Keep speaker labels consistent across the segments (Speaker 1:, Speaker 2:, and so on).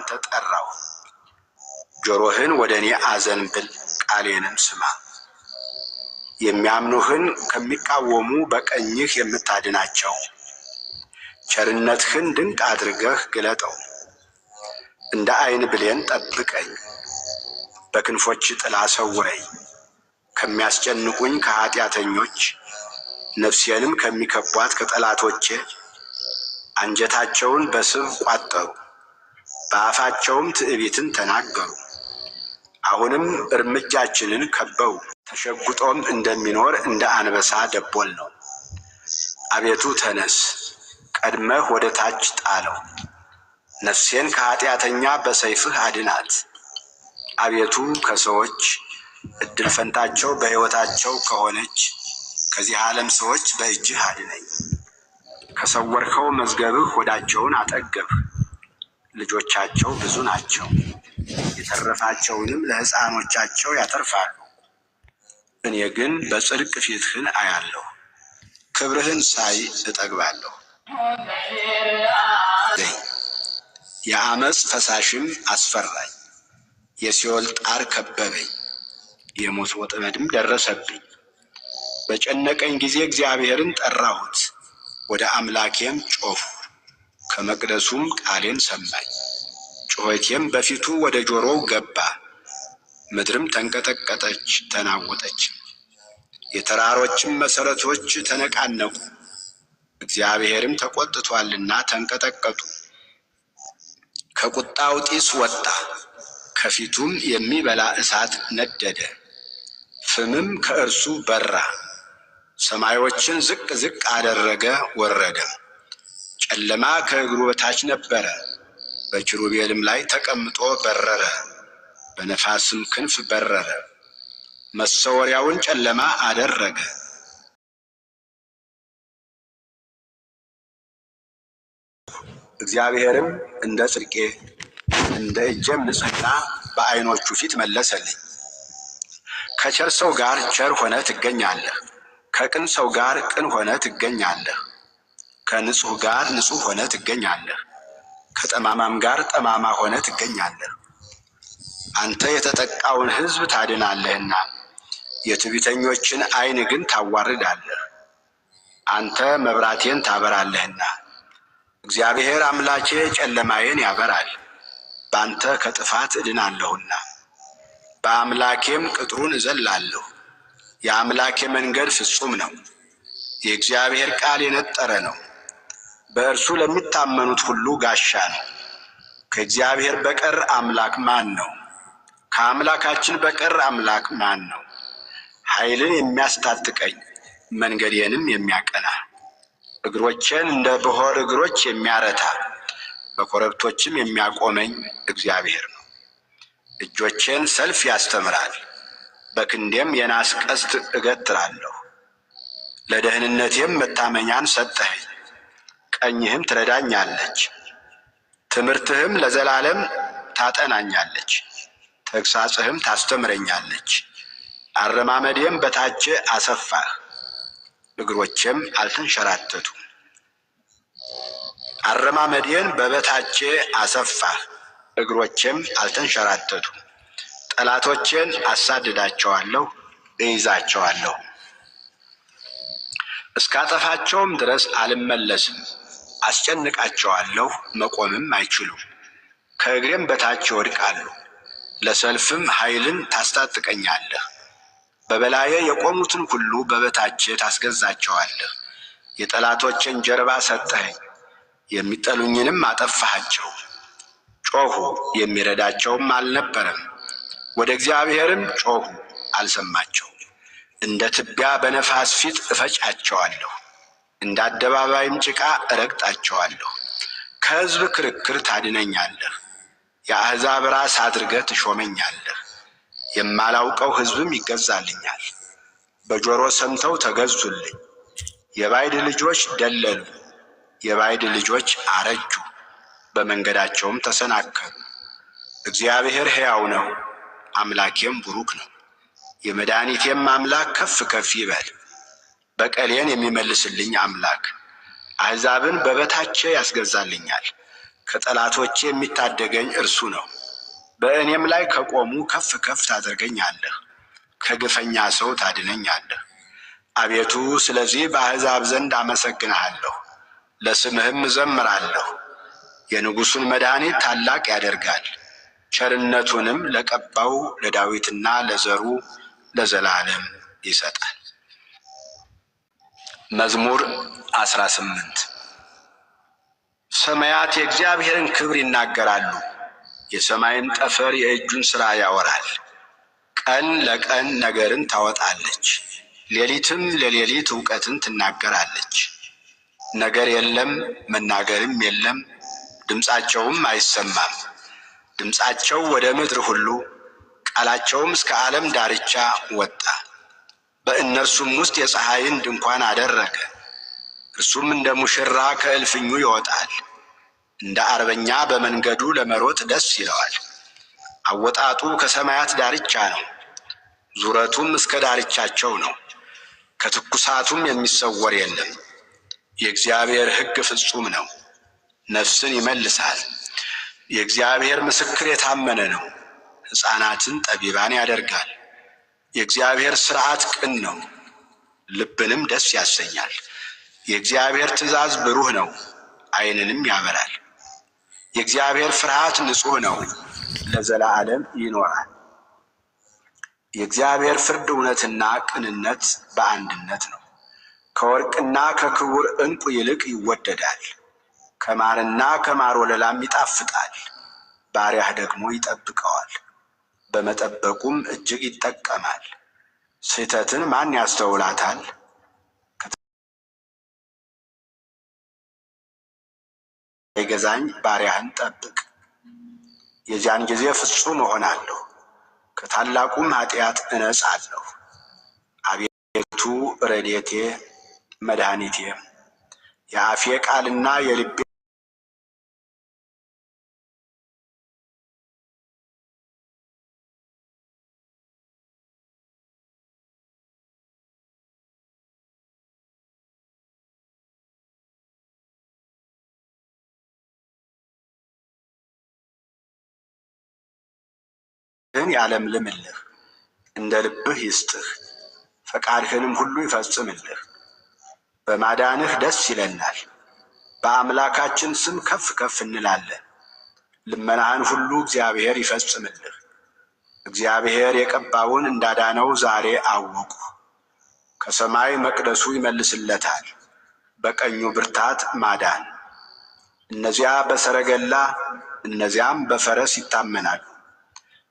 Speaker 1: አንተ ጠራው። ጆሮህን ወደኔ አዘንብል፣ ቃሌንም ስማ። የሚያምኑህን ከሚቃወሙ በቀኝህ የምታድናቸው ቸርነትህን ድንቅ አድርገህ ግለጠው። እንደ ዓይን ብሌን ጠብቀኝ፣ በክንፎች ጥላ ሰውረኝ። ከሚያስጨንቁኝ ከኃጢአተኞች ነፍሴንም ከሚከቧት ከጠላቶቼ አንጀታቸውን በስብ ቋጠሩ፣ በአፋቸውም ትዕቢትን ተናገሩ። አሁንም እርምጃችንን ከበው፣ ተሸጉጦም እንደሚኖር እንደ አንበሳ ደቦል ነው። አቤቱ ተነስ፣ ቀድመህ ወደ ታች ጣለው። ነፍሴን ከኃጢአተኛ በሰይፍህ አድናት። አቤቱ ከሰዎች እድል ፈንታቸው በሕይወታቸው ከሆነች ከዚህ ዓለም ሰዎች በእጅህ አድነኝ። ከሰወርከው መዝገብህ ሆዳቸውን አጠገብህ። ልጆቻቸው ብዙ ናቸው፣ የተረፋቸውንም ለሕፃኖቻቸው ያተርፋሉ። እኔ ግን በጽድቅ ፊትህን አያለሁ፣ ክብርህን ሳይ እጠግባለሁ። የአመፅ ፈሳሽም አስፈራኝ፣ የሲኦል ጣር ከበበኝ፣ የሞት ወጥመድም ደረሰብኝ። በጨነቀኝ ጊዜ እግዚአብሔርን ጠራሁት፣ ወደ አምላኬም ጮኽሁ። ከመቅደሱም ቃሌን ሰማኝ፣ ጩኸቴም በፊቱ ወደ ጆሮው ገባ። ምድርም ተንቀጠቀጠች ተናወጠች፣ የተራሮችም መሠረቶች ተነቃነቁ። እግዚአብሔርም ተቈጥቶአልና ተንቀጠቀጡ። ከቁጣው ጢስ ወጣ፣ ከፊቱም የሚበላ እሳት ነደደ፣ ፍምም ከእርሱ በራ። ሰማዮችን ዝቅ ዝቅ አደረገ ወረደ። ጨለማ ከእግሩ በታች ነበረ፣ በኪሩቤልም ላይ ተቀምጦ በረረ፣ በነፋስም ክንፍ በረረ። መሰወሪያውን ጨለማ አደረገ፣ እግዚአብሔርም እንደ ጽድቄ እንደ እጄም ንጽሕና በዓይኖቹ ፊት መለሰልኝ። ከቸር ሰው ጋር ቸር ሆነ ትገኛለህ፣ ከቅን ሰው ጋር ቅን ሆነ ትገኛለህ። ከንጹሕ ጋር ንጹሕ ሆነ ትገኛለህ፣ ከጠማማም ጋር ጠማማ ሆነ ትገኛለህ። አንተ የተጠቃውን ሕዝብ ታድናለህና የትዕቢተኞችን ዓይን ግን ታዋርዳለህ። አንተ መብራቴን ታበራለህና እግዚአብሔር አምላኬ ጨለማዬን ያበራል። በአንተ ከጥፋት እድናለሁና በአምላኬም ቅጥሩን እዘላለሁ። የአምላኬ መንገድ ፍጹም ነው፣ የእግዚአብሔር ቃል የነጠረ ነው። በእርሱ ለሚታመኑት ሁሉ ጋሻ ነው። ከእግዚአብሔር በቀር አምላክ ማን ነው? ከአምላካችን በቀር አምላክ ማን ነው? ኃይልን የሚያስታጥቀኝ መንገዴንም የሚያቀና እግሮቼን እንደ ብሖር እግሮች የሚያረታ በኮረብቶችም የሚያቆመኝ እግዚአብሔር ነው። እጆቼን ሰልፍ ያስተምራል፣ በክንዴም የናስ ቀስት እገትራለሁ። ለደህንነቴም መታመኛን ሰጠኸኝ፣ ቀኝህም ትረዳኛለች። ትምህርትህም ለዘላለም ታጠናኛለች፣ ተግሣጽህም ታስተምረኛለች። አረማመዴም በታቼ አሰፋህ፣ እግሮቼም አልተንሸራተቱም። አረማመዴን በበታቼ አሰፋህ፣ እግሮቼም አልተንሸራተቱም። ጠላቶቼን አሳድዳቸዋለሁ፣ እይዛቸዋለሁ፣ እስካጠፋቸውም ድረስ አልመለስም። አስጨንቃቸዋለሁ፣ መቆምም አይችሉም። ከእግሬም በታች ይወድቃሉ። ለሰልፍም ኃይልን ታስታጥቀኛለህ። በበላዬ የቆሙትን ሁሉ በበታቼ ታስገዛቸዋለህ። የጠላቶቼን ጀርባ ሰጠኸኝ፣ የሚጠሉኝንም አጠፋሃቸው። ጮኹ፣ የሚረዳቸውም አልነበረም። ወደ እግዚአብሔርም ጮኹ፣ አልሰማቸውም። እንደ ትቢያ በነፋስ ፊት እፈጫቸዋለሁ፣ እንደ አደባባይም ጭቃ እረግጣቸዋለሁ። ከሕዝብ ክርክር ታድነኛለህ፣ የአሕዛብ ራስ አድርገህ ትሾመኛለህ። የማላውቀው ሕዝብም ይገዛልኛል። በጆሮ ሰምተው ተገዙልኝ። የባዕድ ልጆች ደለሉ፣ የባዕድ ልጆች አረጁ፣ በመንገዳቸውም ተሰናከሉ። እግዚአብሔር ሕያው ነው፣ አምላኬም ቡሩክ ነው። የመድኃኒቴም አምላክ ከፍ ከፍ ይበል። በቀሌን የሚመልስልኝ አምላክ አሕዛብን በበታቼ ያስገዛልኛል። ከጠላቶቼ የሚታደገኝ እርሱ ነው። በእኔም ላይ ከቆሙ ከፍ ከፍ ታደርገኛለህ፣ ከግፈኛ ሰው ታድነኛለህ። አቤቱ ስለዚህ በአሕዛብ ዘንድ አመሰግንሃለሁ፣ ለስምህም እዘምራለሁ። የንጉሡን መድኃኒት ታላቅ ያደርጋል፣ ቸርነቱንም ለቀባው ለዳዊትና ለዘሩ ለዘላለም ይሰጣል። መዝሙር 18 ሰማያት የእግዚአብሔርን ክብር ይናገራሉ፣ የሰማይም ጠፈር የእጁን ሥራ ያወራል። ቀን ለቀን ነገርን ታወጣለች፣ ሌሊትም ለሌሊት እውቀትን ትናገራለች። ነገር የለም መናገርም የለም፣ ድምፃቸውም አይሰማም። ድምፃቸው ወደ ምድር ሁሉ ቃላቸውም እስከ ዓለም ዳርቻ ወጣ። በእነርሱም ውስጥ የፀሐይን ድንኳን አደረገ። እርሱም እንደ ሙሽራ ከእልፍኙ ይወጣል፣ እንደ አርበኛ በመንገዱ ለመሮጥ ደስ ይለዋል። አወጣጡ ከሰማያት ዳርቻ ነው፣ ዙረቱም እስከ ዳርቻቸው ነው። ከትኩሳቱም የሚሰወር የለም። የእግዚአብሔር ሕግ ፍጹም ነው፣ ነፍስን ይመልሳል። የእግዚአብሔር ምስክር የታመነ ነው፣ ሕፃናትን ጠቢባን ያደርጋል። የእግዚአብሔር ሥርዓት ቅን ነው፣ ልብንም ደስ ያሰኛል። የእግዚአብሔር ትእዛዝ ብሩህ ነው፣ ዓይንንም ያበራል። የእግዚአብሔር ፍርሃት ንጹሕ ነው፣ ለዘላለም ይኖራል። የእግዚአብሔር ፍርድ እውነትና ቅንነት በአንድነት ነው። ከወርቅና ከክቡር ዕንቁ ይልቅ ይወደዳል፣ ከማርና ከማር ወለላም ይጣፍጣል። ባሪያህ ደግሞ ይጠብቀዋል፣ በመጠበቁም እጅግ ይጠቀማል። ስህተትን ማን ያስተውላታል? ይገዛኝ ባሪያህን ጠብቅ፣ የዚያን ጊዜ ፍጹም እሆናለሁ፣ ከታላቁም ኃጢአት እነጻለሁ። አቤቱ ረድኤቴ መድኃኒቴ፣ የአፌ ቃልና የልቤ ያለምልምልህ፣ እንደ ልብህ ይስጥህ፣ ፈቃድህንም ሁሉ ይፈጽምልህ። በማዳንህ ደስ ይለናል፣ በአምላካችን ስም ከፍ ከፍ እንላለን። ልመናህን ሁሉ እግዚአብሔር ይፈጽምልህ። እግዚአብሔር የቀባውን እንዳዳነው ዛሬ አወቁ። ከሰማይ መቅደሱ ይመልስለታል፣ በቀኙ ብርታት ማዳን። እነዚያ በሰረገላ እነዚያም በፈረስ ይታመናሉ፣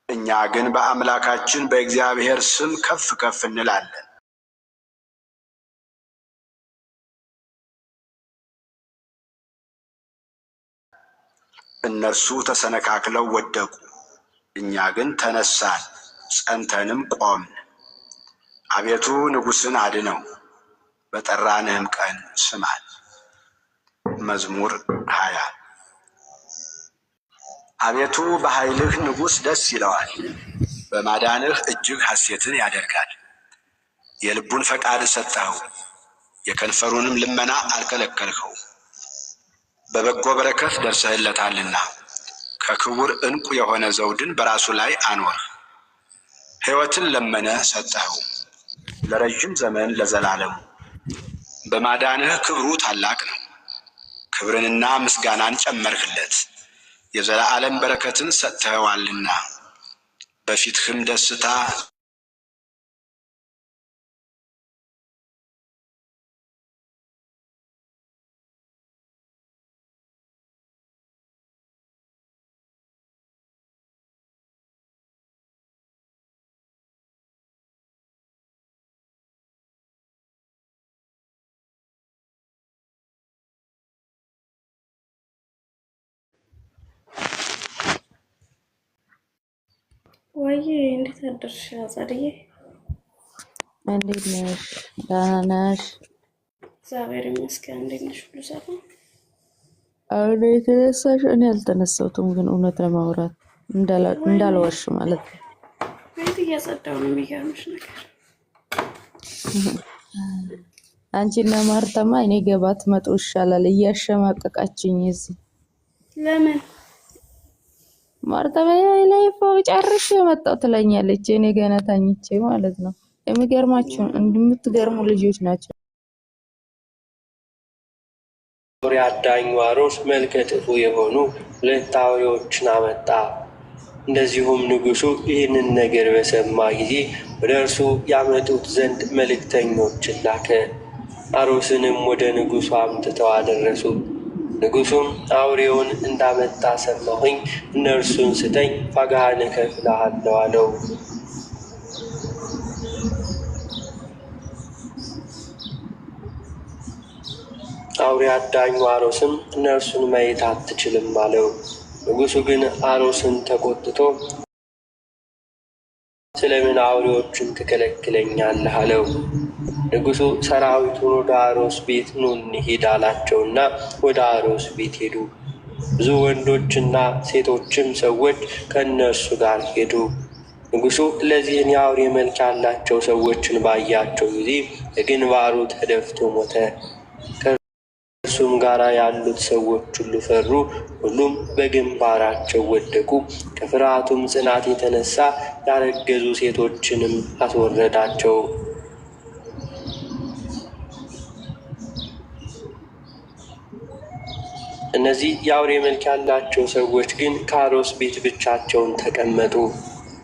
Speaker 1: እኛ ግን በአምላካችን በእግዚአብሔር ስም ከፍ ከፍ እንላለን። እነርሱ ተሰነካክለው ወደቁ፣ እኛ ግን ተነሳን፣ ጸንተንም ቆምን። አቤቱ ንጉሥን አድነው፣ በጠራንህም ቀን ስማን። መዝሙር 20 አቤቱ በኃይልህ ንጉሥ ደስ ይለዋል፣ በማዳንህ እጅግ ሐሴትን ያደርጋል። የልቡን ፈቃድ ሰጠኸው፣ የከንፈሩንም ልመና አልከለከልኸው። በበጎ በረከት ደርሰህለታልና ከክቡር ዕንቁ የሆነ ዘውድን በራሱ ላይ አኖርህ። ሕይወትን ለመነ ሰጠኸው፣ ለረጅም ዘመን ለዘላለሙ። በማዳንህ ክብሩ ታላቅ ነው፣ ክብርንና ምስጋናን ጨመርህለት። የዘላለም በረከትን ሰጥተኸዋልና በፊትህም ደስታ
Speaker 2: ወይ እንዴት አደርሽ አጸድዬ?
Speaker 3: እንዴት ነሽ? ደህና ነሽ?
Speaker 2: እግዚአብሔር ይመስገን። እንዴት ነሽ? ሁሉ ሰላም?
Speaker 3: አሁን የተነሳሽ? እኔ አልተነሳሁትም፣ ግን እውነት ለማውራት እንዳልዋሽ ማለት ነው።
Speaker 2: ቤት እያጸዳሁ ነው። የሚገርምሽ ነገር
Speaker 3: አንቺና ማርታማ እኔ ገባት መጡ ይሻላል። እያሸማቀቃችኝ እዚህ
Speaker 2: ለምን
Speaker 3: ማርተባያ ላይ ጨርሼ መጣሁ ትለኛለች። እኔ ገና ታኝቼ ማለት ነው። የሚገርማችሁ እንደምትገርሙ ልጆች ናቸው።
Speaker 4: አውሬ አዳኙ አሮስ መልከ ጥፉ የሆኑ 2 አውሬዎችን አመጣ። እንደዚሁም ንጉሡ ይህንን ነገር በሰማ ጊዜ ወደ እርሱ ያመጡት ዘንድ መልእክተኞችን ላከ። አሮስንም ወደ ንጉሡ አምጥተው አደረሱ። ንጉሡም አውሬውን እንዳመጣ ሰማሁኝ፣ እነርሱን ስጠኝ፣ ዋጋህን እከፍልሃለሁ አለው። አውሬ አዳኙ አሮስም እነርሱን ማየት አትችልም አለው። ንጉሡ ግን አሮስን ተቆጥቶ ስለምን አውሬዎችን ትከለክለኛለህ አለው። ንጉሡ ሰራዊቱን ወደ አሮስ ቤት ኑ እንሂድ አላቸውና ወደ አሮስ ቤት ሄዱ። ብዙ ወንዶችና ሴቶችም ሰዎች ከእነርሱ ጋር ሄዱ። ንጉሡ እነዚህን የአውሬ መልክ ያላቸው ሰዎችን ባያቸው ጊዜ በግንባሩ ተደፍቶ ሞተ። ከእርሱም ጋር ያሉት ሰዎች ሁሉ ፈሩ፣ ሁሉም በግንባራቸው ወደቁ። ከፍርሃቱም ጽናት የተነሳ ያረገዙ ሴቶችንም አስወረዳቸው። እነዚህ የአውሬ መልክ ያላቸው ሰዎች ግን ከአሮስ ቤት ብቻቸውን ተቀመጡ።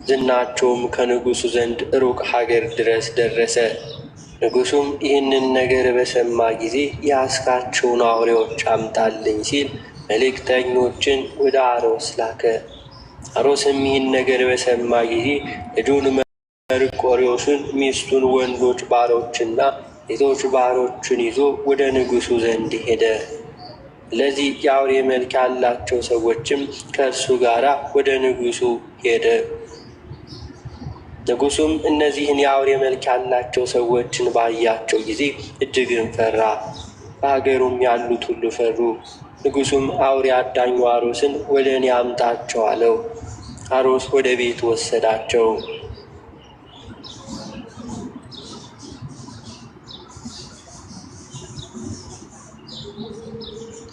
Speaker 4: ዝናቸውም ከንጉሡ ዘንድ ሩቅ ሀገር ድረስ ደረሰ። ንጉሡም ይህንን ነገር በሰማ ጊዜ የያዝካቸውን አውሬዎች አምጣልኝ ሲል መልእክተኞችን ወደ አሮስ ላከ። አሮስም ይህን ነገር በሰማ ጊዜ ልጁን መርቆሬዎስን፣ ሚስቱን፣ ወንዶች ባሮችና ሴቶች ባሮችን ይዞ ወደ ንጉሡ ዘንድ ሄደ። ለዚህ የአውሬ መልክ ያላቸው ሰዎችም ከእርሱ ጋር ወደ ንጉሡ ሄደ። ንጉሡም እነዚህን የአውሬ መልክ ያላቸው ሰዎችን ባያቸው ጊዜ እጅግን ፈራ። በሀገሩም ያሉት ሁሉ ፈሩ። ንጉሡም አውሬ አዳኙ አሮስን ወደ እኔ አምጣቸው አለው። አሮስ ወደ ቤት ወሰዳቸው።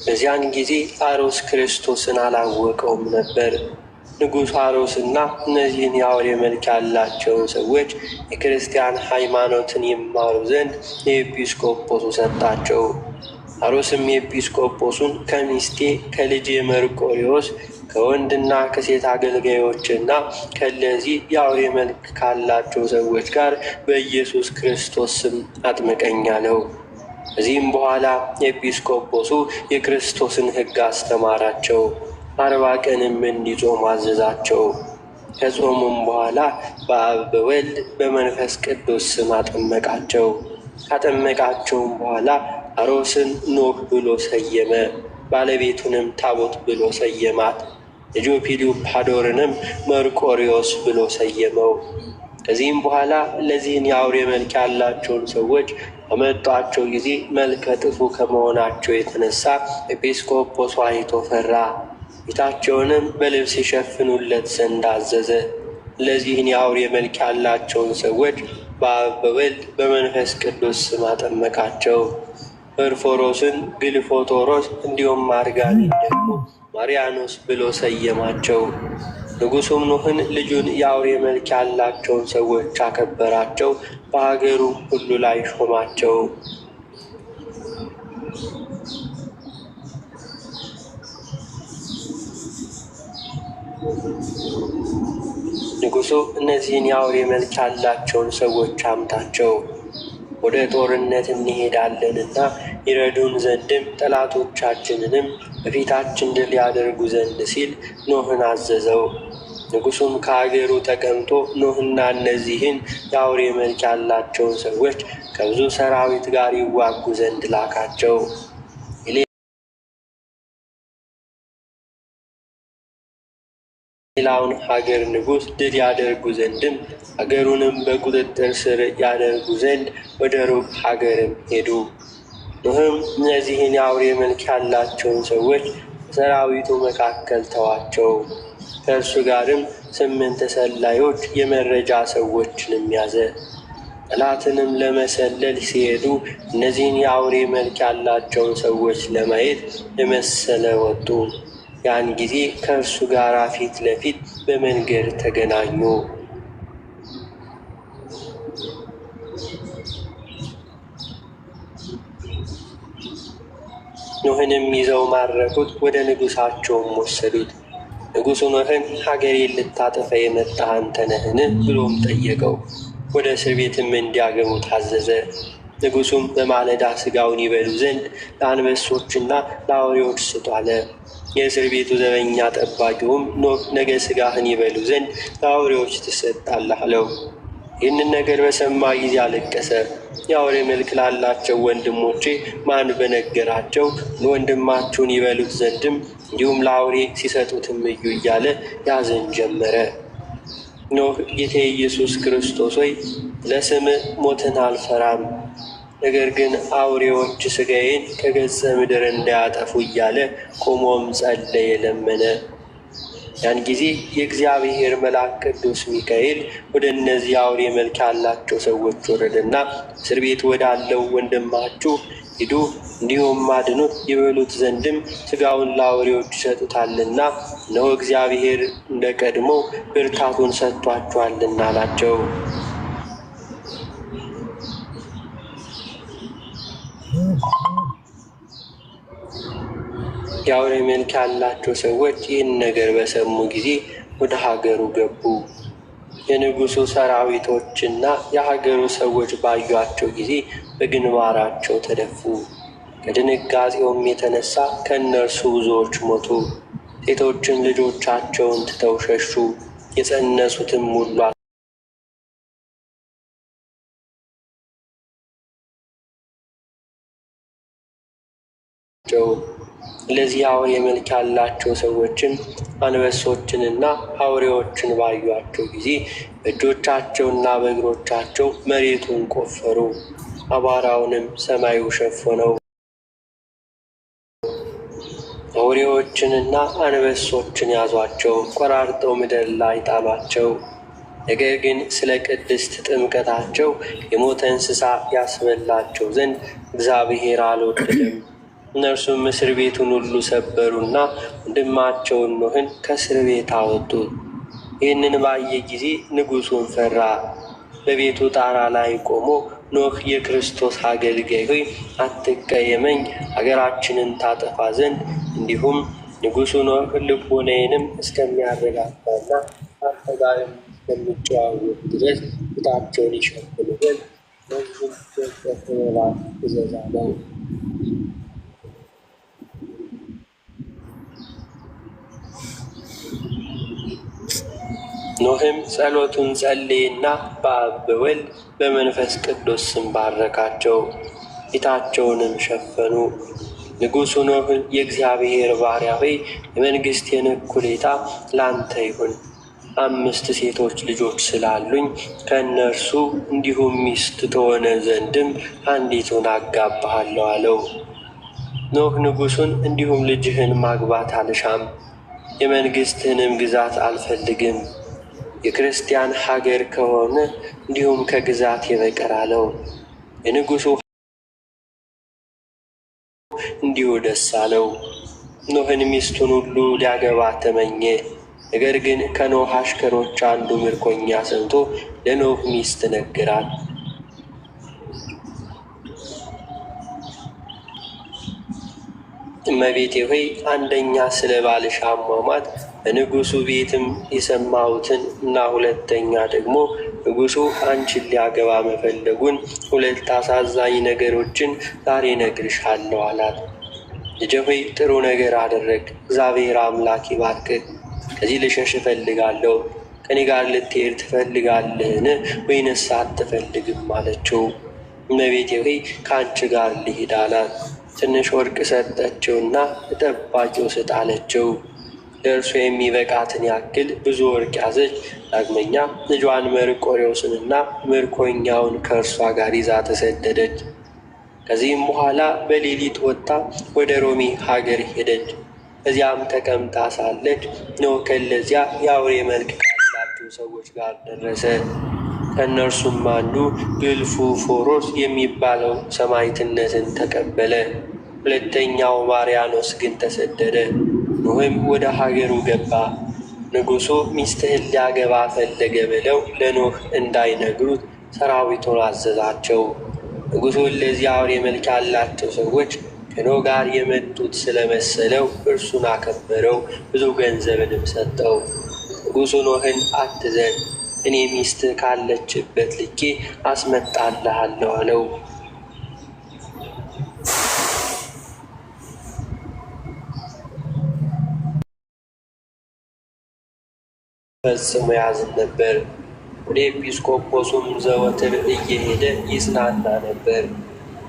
Speaker 4: በዚያን ጊዜ አሮስ ክርስቶስን አላወቀውም ነበር። ንጉሡ አሮስና እነዚህን የአውሬ መልክ ያላቸውን ሰዎች የክርስቲያን ሃይማኖትን ይማሩ ዘንድ የኤጲስቆጶሱ ሰጣቸው። አሮስም ኤጲስቆጶሱን ከሚስቴ ከልጄ መርቆሬዎስ ከወንድና ከሴት አገልጋዮችና ከእነዚህ የአውሬ መልክ ካላቸው ሰዎች ጋር በኢየሱስ ክርስቶስ ስም አጥምቀኝ አለው። ከዚህም በኋላ ኤጲስቆጶሱ የክርስቶስን ሕግ አስተማራቸው። 40 ቀንም እንዲጾሙ አዘዛቸው። ከጾሙም በኋላ በአብ በወልድ በመንፈስ ቅዱስ ስም አጠመቃቸው። ካጠመቃቸውም በኋላ አሮስን ኖህ ብሎ ሰየመ። ባለቤቱንም ታቦት ብሎ ሰየማት። ልጁ ፒሉፓዶርንም መርቆሬዎስ ብሎ ሰየመው። ከዚህም በኋላ እነዚህን የአውሬ መልክ ያላቸውን ሰዎች በመጧቸው ጊዜ መልከ ጥፉ ከመሆናቸው የተነሳ ኤጲስቆጶሱ አይቶ ፈራ። ፊታቸውንም በልብስ የሸፍኑለት ዘንድ አዘዘ። እነዚህን የአውሬ መልክ ያላቸውን ሰዎች በአብ በወልድ በመንፈስ ቅዱስ ስም አጠመቃቸው። ፈርፎሮስን ግልፎቶሮስ እንዲሁም ማርጋኒን ደግሞ ማርያኖስ ብሎ ሰየማቸው። ንጉሡም ኖህን ልጁን የአውሬ መልክ ያላቸውን ሰዎች አከበራቸው፣ በሀገሩ ሁሉ ላይ ሾማቸው። ንጉሡ እነዚህን የአውሬ መልክ ያላቸውን ሰዎች አምጣቸው፣ ወደ ጦርነት እንሄዳለንና ይረዱን ዘንድም ጠላቶቻችንንም በፊታችን ድል ያደርጉ ዘንድ ሲል ኖህን አዘዘው። ንጉሡም ከአገሩ ተቀምጦ ኖህና እነዚህን የአውሬ መልክ ያላቸውን ሰዎች ከብዙ ሰራዊት ጋር ይዋጉ ዘንድ ላካቸው። ሌላውን ሀገር ንጉሥ ድል ያደርጉ ዘንድም ሀገሩንም በቁጥጥር ስር ያደርጉ ዘንድ ወደ ሩቅ ሀገርም ሄዱ። ኖህም እነዚህን የአውሬ መልክ ያላቸውን ሰዎች በሰራዊቱ መካከል ተዋቸው። ከእርሱ ጋርም 8 ሰላዮች የመረጃ ሰዎችንም ያዘ። ጠላትንም ለመሰለል ሲሄዱ እነዚህን የአውሬ መልክ ያላቸውን ሰዎች ለማየት የመሰለ ወጡ። ያን ጊዜ ከእርሱ ጋር ፊት ለፊት በመንገድ ተገናኙ። ኖህንም ይዘው ማረኩት፣ ወደ ንጉሳቸውም ወሰዱት። ንጉሡ ኖህን ሀገሬን ልታጠፋ የመጣህ አንተ ነህን? ብሎም ጠየቀው። ወደ እስር ቤትም እንዲያገቡ ታዘዘ። ንጉሡም በማለዳ ሥጋውን ይበሉ ዘንድ ለአንበሶችና ለአውሬዎች ስጡ አለ። የእስር ቤቱ ዘበኛ ጠባቂውም ኖህ ነገ ሥጋህን ይበሉ ዘንድ ለአውሬዎች ትሰጣለህ አለው። ይህንን ነገር በሰማ ጊዜ አለቀሰ። የአውሬ መልክ ላላቸው ወንድሞቼ ማን በነገራቸው? ወንድማችሁን ይበሉት ዘንድም እንዲሁም ለአውሬ ሲሰጡትም እዩ እያለ ያዘን ጀመረ። ኖህ ጌታ ኢየሱስ ክርስቶስ ሆይ ለስምህ ሞትን አልፈራም፣ ነገር ግን አውሬዎች ሥጋዬን ከገጸ ምድር እንዳያጠፉ እያለ ቆሞም ጸለየ፣ ለመነ። ያን ጊዜ የእግዚአብሔር መልአክ ቅዱስ ሚካኤል ወደ እነዚህ አውሬ መልክ ያላቸው ሰዎች ወረደና እስር ቤት ወዳለው ወንድማችሁ ሂዱ፣ እንዲሁም አድኑት፣ ይበሉት ዘንድም ሥጋውን ለአውሬዎች ይሰጡታልና እነሆ እግዚአብሔር እንደ ቀድሞ ብርታቱን ሰጥቷችኋልና አላቸው። የአውሬ መልክ ያላቸው ሰዎች ይህን ነገር በሰሙ ጊዜ ወደ ሀገሩ ገቡ። የንጉሡ ሰራዊቶችና የሀገሩ ሰዎች ባዩአቸው ጊዜ በግንባራቸው ተደፉ። ከድንጋጤውም የተነሳ ከእነርሱ ብዙዎች ሞቱ። ሴቶችም ልጆቻቸውን ትተው ሸሹ። የጸነሱትም ሁሉ ለዚህ አውሬ መልክ ያላቸው ሰዎችን አንበሶችንና አውሬዎችን ባዩአቸው ጊዜ በእጆቻቸውና በእግሮቻቸው መሬቱን ቆፈሩ፣ አቧራውንም ሰማዩ ሸፈነው። አውሬዎችንና አንበሶችን ያዟቸው፣ ቆራርጠው ምድር ላይ ጣሏቸው። ነገር ግን ስለ ቅድስት ጥምቀታቸው የሞተ እንስሳ ያስበላቸው ዘንድ እግዚአብሔር አልወደደም። እነርሱም እስር ቤቱን ሁሉ ሰበሩና ወንድማቸውን ኖህን ከእስር ቤት አወጡት። ይህንን ባየ ጊዜ ንጉሡን ፈራ። በቤቱ ጣራ ላይ ቆሞ ኖህ የክርስቶስ አገልጋይ ሆይ አትቀየመኝ፣ አገራችንን ታጠፋ ዘንድ እንዲሁም ንጉሡ ኖህ ልቦናዬንም እስከሚያረጋጋና አንተ ጋርም እስከሚጨዋወት ድረስ ፊታቸውን ይሸፍኑ ዘንድ ለሕዝቡም በመባት እዘዝ አለው። ኖህም ጸሎቱን ጸለየና በአብ በወልድ በመንፈስ ቅዱስ ስም ባረካቸው፣ ፊታቸውንም ሸፈኑ። ንጉሡ ኖህ የእግዚአብሔር ባሪያ ሆይ የመንግሥቴን እኩሌታ ላንተ ይሁን፣ 5 ሴቶች ልጆች ስላሉኝ ከእነርሱ እንዲሁም ሚስት ትሆነ ዘንድም አንዲቱን አጋባሃለሁ አለው። ኖህ ንጉሡን እንዲሁም ልጅህን ማግባት አልሻም፣ የመንግሥትህንም ግዛት አልፈልግም፣ የክርስቲያን ሀገር ከሆነ እንዲሁም ከግዛት የበቀር አለው። የንጉሡ እንዲሁ ደስ አለው። ኖህን ሚስቱን ሁሉ ሊያገባ ተመኘ። ነገር ግን ከኖህ አሽከሮች አንዱ ምርኮኛ ሰምቶ ለኖህ ሚስት ነገራት። እመቤቴ ሆይ አንደኛ ስለ ባልሽ አሟሟት በንጉሡ ቤትም የሰማሁትን እና ሁለተኛ ደግሞ ንጉሡ አንቺን ሊያገባ መፈለጉን 2 አሳዛኝ ነገሮችን ዛሬ እነግርሻለሁ አላት። ልጄ ሆይ ጥሩ ነገር አደረግ፣ እግዚአብሔር አምላክ ይባርክህ። ከዚህ ልሸሽ እፈልጋለሁ። ከኔ ጋር ልትሄድ ትፈልጋለህን ወይንስ አትፈልግም አለችው። እመቤቴ ሆይ ከአንቺ ጋር ልሂድ አላት። ትንሽ ወርቅ ሰጠችውና ለጠባቂው ስጥ አለችው። ለእርሱ የሚበቃትን ያክል ብዙ ወርቅ ያዘች። ዳግመኛ ልጇን መርቆሬዎስንና ምርኮኛውን ከእርሷ ጋር ይዛ ተሰደደች። ከዚህም በኋላ በሌሊት ወጥታ ወደ ሮሚ ሀገር ሄደች። እዚያም ተቀምጣ ሳለች ኖህ ከእነዚያ የአውሬ መልክ ካላቸው ሰዎች ጋር ደረሰ። ከእነርሱም አንዱ ግልፉ ፎሮስ የሚባለው ሰማዕትነትን ተቀበለ። ሁለተኛው ማርያኖስ ግን ተሰደደ። ኖህም ወደ ሀገሩ ገባ። ንጉሡ ሚስትህን ሊያገባ ፈለገ ብለው ለኖህ እንዳይነግሩት ሰራዊቱን አዘዛቸው። ንጉሡ ለዚህ አውሬ መልክ ያላቸው ሰዎች ከኖህ ጋር የመጡት ስለመሰለው እርሱን አከበረው፣ ብዙ ገንዘብንም ሰጠው። ንጉሡ ኖህን አትዘን፣ እኔ ሚስትህ ካለችበት ልኬ አስመጣልሃለሁ አለው። ፈጽሞ ያዝን ነበር። ወደ ኤጲስቆጶሱም ዘወትር እየሄደ ይጽናና ነበር።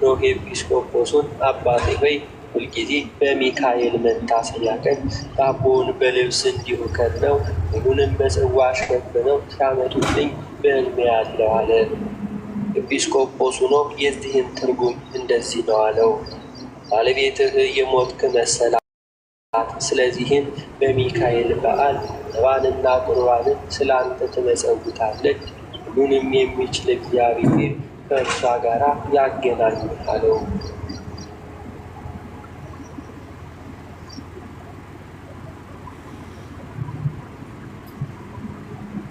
Speaker 4: ኖህ ኤጲስቆጶሱን አባቴ ሆይ ሁልጊዜ በሚካኤል መታሰቢያ ቀን ዳቦውን በልብስ እንዲሁ ከድነው ወይኑንም በጽዋ ሸፍነው ሲያመጡልኝ በሕልሜ አለው አለ። ኤጲስቆጶሱ ኖህ የዚህን ትርጉም እንደዚህ ነው አለው። ባለቤትህ የሞትክ መሰላት፣ ስለዚህም በሚካኤል በዓል መባንና ቁርባንን ስለ አንተ ትመጸውታለች። ሁሉንም የሚችል እግዚአብሔር ከእርሷ ጋር ያገናኝህ አለው።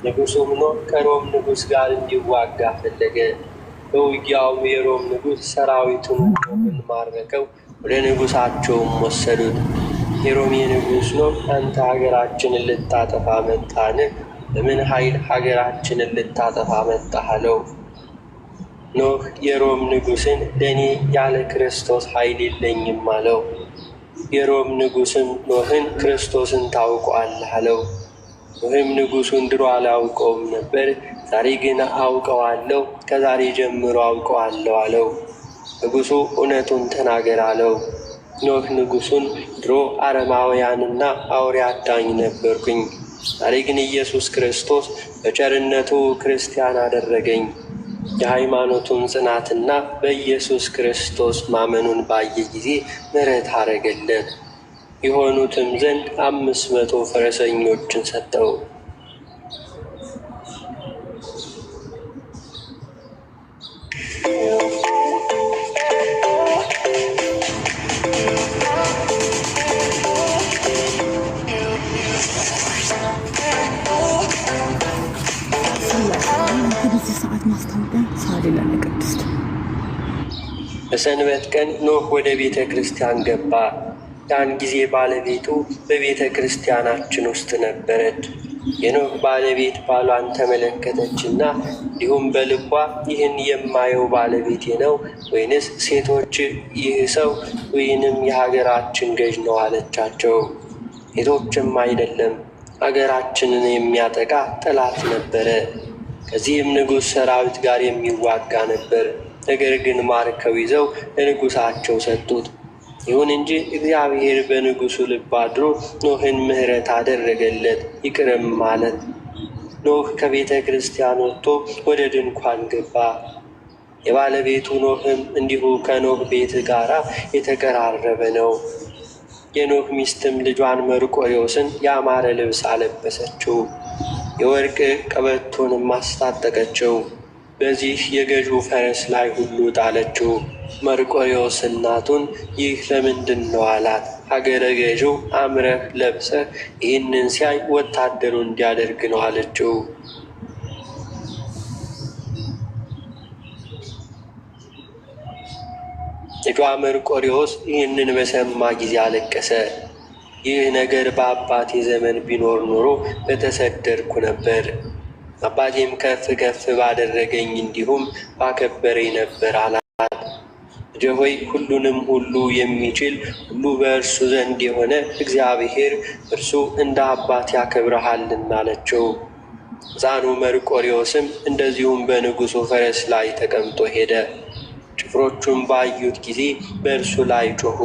Speaker 4: ንጉሡም ኖህ ከሮም ንጉሥ ጋር እንዲዋጋ ፈለገ። በውጊያውም የሮም ንጉሥ ሰራዊቱን ኖህን ማረከው፣ ወደ ንጉሣቸውም ወሰዱት። የሮሜ ንጉሥ ኖህ አንተ ሀገራችንን ልታጠፋ መጣህን? በምን ኃይል ሀገራችንን ልታጠፋ መጣህ አለው። ኖህ የሮም ንጉሥን ለእኔ ያለ ክርስቶስ ኃይል የለኝም አለው። የሮም ንጉሥም ኖህን ክርስቶስን ታውቀዋለህ አለው። ኖህም ንጉሡን ድሮ አላውቀውም ነበር፣ ዛሬ ግን አውቀዋለሁ፣ ከዛሬ ጀምሮ አውቀዋለሁ አለው። ንጉሡ እውነቱን ተናገር አለው። ኖህ ንጉሡን ድሮ አረማውያንና አውሬ አዳኝ ነበርኩኝ፣ ዛሬ ግን ኢየሱስ ክርስቶስ በቸርነቱ ክርስቲያን አደረገኝ። የሃይማኖቱን ጽናትና በኢየሱስ ክርስቶስ ማመኑን ባየ ጊዜ ምሕረት አረገለት። የሆኑትም ዘንድ 500 ፈረሰኞችን ሰጠው። በሰንበት ቀን ኖህ ወደ ቤተ ክርስቲያን ገባ። ያን ጊዜ ባለቤቱ በቤተ ክርስቲያናችን ውስጥ ነበረች። የኖህ ባለቤት ባሏን ተመለከተችና እንዲሁም በልቧ ይህን የማየው ባለቤቴ ነው ወይንስ ሴቶች ይህ ሰው ወይንም የሀገራችን ገዥ ነው አለቻቸው። ሴቶችም አይደለም፣ ሀገራችንን የሚያጠቃ ጠላት ነበረ። ከዚህም ንጉሥ ሰራዊት ጋር የሚዋጋ ነበር። ነገር ግን ማርከው ይዘው ለንጉሣቸው ሰጡት። ይሁን እንጂ እግዚአብሔር በንጉሡ ልብ አድሮ ኖህን ምሕረት አደረገለት፣ ይቅርም ማለት። ኖህ ከቤተ ክርስቲያን ወጥቶ ወደ ድንኳን ገባ። የባለቤቱ ኖህም እንዲሁ ከኖህ ቤት ጋር የተቀራረበ ነው። የኖህ ሚስትም ልጇን መርቆሬዎስን ያማረ ልብስ አለበሰችው፣ የወርቅ ቀበቶንም አስታጠቀችው። በዚህ የገዢው ፈረስ ላይ ሁሉ ጣለችው። መርቆሬዎስ እናቱን ይህ ለምንድን ነው አላት። ሀገረ ገዢው አምረህ ለብሰህ ይህንን ሲያይ ወታደሩ እንዲያደርግ ነው አለችው። ልጇ መርቆሬዎስ ይህንን በሰማ ጊዜ አለቀሰ። ይህ ነገር በአባቴ ዘመን ቢኖር ኖሮ በተሰደድኩ ነበር፣ አባቴም ከፍ ከፍ ባደረገኝ እንዲሁም ባከበረኝ ነበር አላት። ልጄ ሆይ ሁሉንም ሁሉ የሚችል ሁሉ በእርሱ ዘንድ የሆነ እግዚአብሔር እርሱ እንደ አባት ያከብረሃልና አለችው። ሕፃኑ መርቆሬዎስም እንደዚሁም በንጉሡ ፈረስ ላይ ተቀምጦ ሄደ። ጭፍሮቹም ባዩት ጊዜ በእርሱ ላይ ጮኹ፣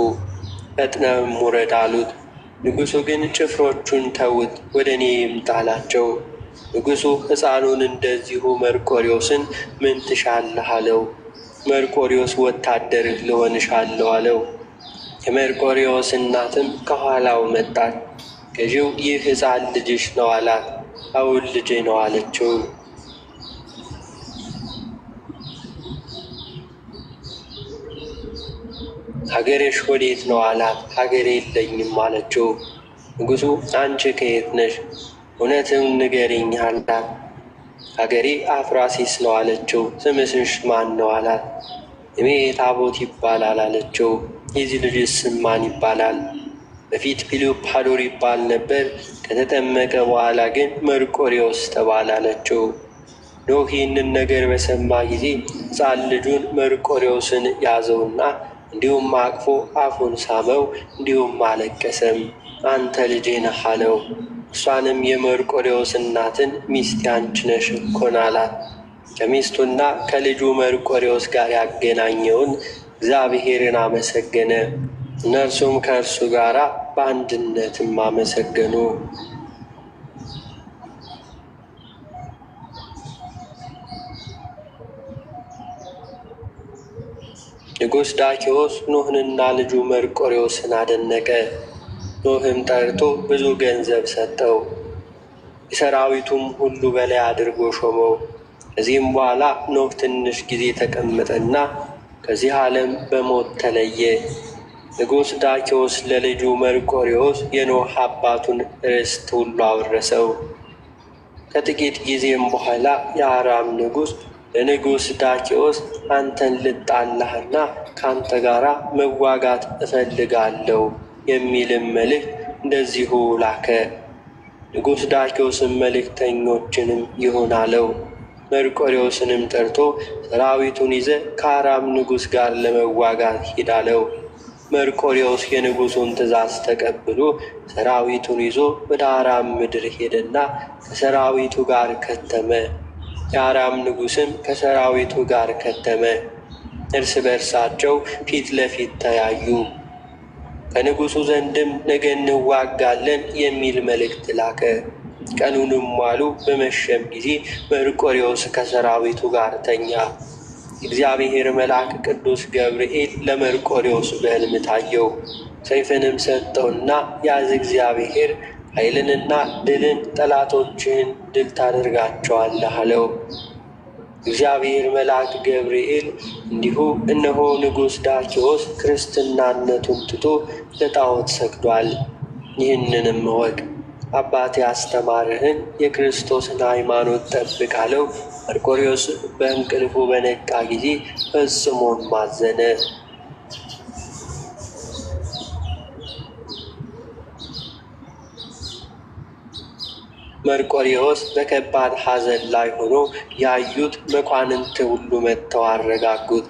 Speaker 4: ፈጥነህም ውረድ አሉት። ንጉሡ ግን ጭፍሮቹን ተዉት፣ ወደ እኔ ይምጣ አላቸው። ንጉሡ ሕፃኑን እንደዚሁ መርቆሬዎስን ምን ትሻለህ አለው። መርቆሬዎስ ወታደርህ ልሆን እሻለሁ አለው። የመርቆሬዎስ እናትም ከኋላው መጣች። ገዢው ይህ ሕፃን ልጅሽ ነው አላት። አዎን ልጄ ነው አለችው። ሀገርሽ ወዴት ነው አላት። ሀገሬ የለኝም አለችው። ንጉሡ አንቺ ከየት ነሽ? እውነትን ንገሪኝ አላት። ሀገሬ አፍራሲስ ነው አለችው። ስምሽስ ማን ነው አላት። ስሜ ታቦት ይባላል አለችው። የዚህ ልጅስ ስም ማን ይባላል? በፊት ፒሉፓዶር ይባል ነበር፣ ከተጠመቀ በኋላ ግን መርቆሬዎስ ተባለ አለችው። ኖህ ይህንን ነገር በሰማ ጊዜ ሕፃን ልጁን መርቆሬዎስን ያዘውና እንዲሁም አቅፎ አፉን ሳመው፣ እንዲሁም አለቀሰም። አንተ ልጄ ነህ አለው። እሷንም የመርቆሬዎስ እናትን ሚስቴ አንቺ ነሽ እኮን አላት። ከሚስቱና ከልጁ መርቆሬዎስ ጋር ያገናኘውን እግዚአብሔርን አመሰገነ። እነርሱም ከእርሱ ጋር በአንድነትም አመሰገኑ። ንጉሥ ዳኪዎስ ኖህንና ልጁ መርቆሬዎስን አደነቀ። ኖህም ጠርቶ ብዙ ገንዘብ ሰጠው፣ የሰራዊቱም ሁሉ በላይ አድርጎ ሾመው። ከዚህም በኋላ ኖህ ትንሽ ጊዜ ተቀመጠና ከዚህ ዓለም በሞት ተለየ። ንጉሥ ዳኪዎስ ለልጁ መርቆሬዎስ የኖህ አባቱን ርስት ሁሉ አወረሰው። ከጥቂት ጊዜም በኋላ የአራም ንጉሥ ለንጉሥ ዳኪዎስ አንተን ልጣላህና ከአንተ ጋር መዋጋት እፈልጋለሁ የሚልም መልእክት እንደዚሁ ላከ። ንጉሥ ዳኪዎስም መልእክተኞችንም ይሁን አለው። መርቆሬዎስንም ጠርቶ ሰራዊቱን ይዘ ከአራም ንጉሥ ጋር ለመዋጋት ሂድ አለው። መርቆሬዎስ የንጉሡን ትእዛዝ ተቀብሎ ሰራዊቱን ይዞ ወደ አራም ምድር ሄደና ከሰራዊቱ ጋር ከተመ። የአራም ንጉሥም ከሰራዊቱ ጋር ከተመ። እርስ በርሳቸው ፊት ለፊት ተያዩ። ከንጉሡ ዘንድም ነገ እንዋጋለን የሚል መልእክት ላከ። ቀኑንም ዋሉ። በመሸም ጊዜ መርቆሬዎስ ከሰራዊቱ ጋር ተኛ። እግዚአብሔር መልአክ ቅዱስ ገብርኤል ለመርቆሬዎስ በሕልም ታየው። ሰይፍንም ሰጠውና ያዝ፣ እግዚአብሔር ኃይልንና ድልን ጠላቶችህን ድል ታደርጋቸዋለህ አለው። እግዚአብሔር መልአክ ገብርኤል እንዲሁ እነሆ ንጉሥ ዳኪዎስ ክርስትናነቱን ትቶ ለጣዖት ሰግዷል። ይህንንም እወቅ፣ አባቴ ያስተማርህን የክርስቶስን ሃይማኖት ጠብቅ አለው። መርቆሬዎስ በእንቅልፉ በነቃ ጊዜ ፈጽሞም አዘነ። መርቆሬዎስ በከባድ ሐዘን ላይ ሆኖ ያዩት መኳንንት ሁሉ መጥተው አረጋጉት።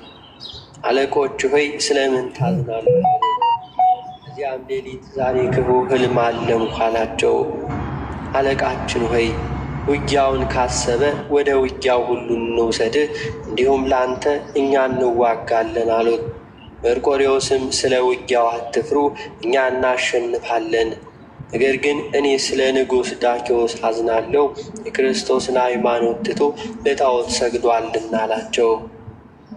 Speaker 4: አለቆች ሆይ ስለምን ታዝናላችሁ? እዚያም ሌሊት ዛሬ ክፉ ሕልም አለምኩ አላቸው። አለቃችን ሆይ ውጊያውን ካሰበ ወደ ውጊያው ሁሉ እንውሰድህ፣ እንዲሁም ላንተ እኛ እንዋጋለን አሉት። መርቆሬዎስም ስለ ውጊያው አትፍሩ፣ እኛ እናሸንፋለን። ነገር ግን እኔ ስለ ንጉሥ ዳኪዎስ አዝናለሁ፣ የክርስቶስን ሃይማኖት ትቶ ለጣዖት ሰግዷልና አላቸው።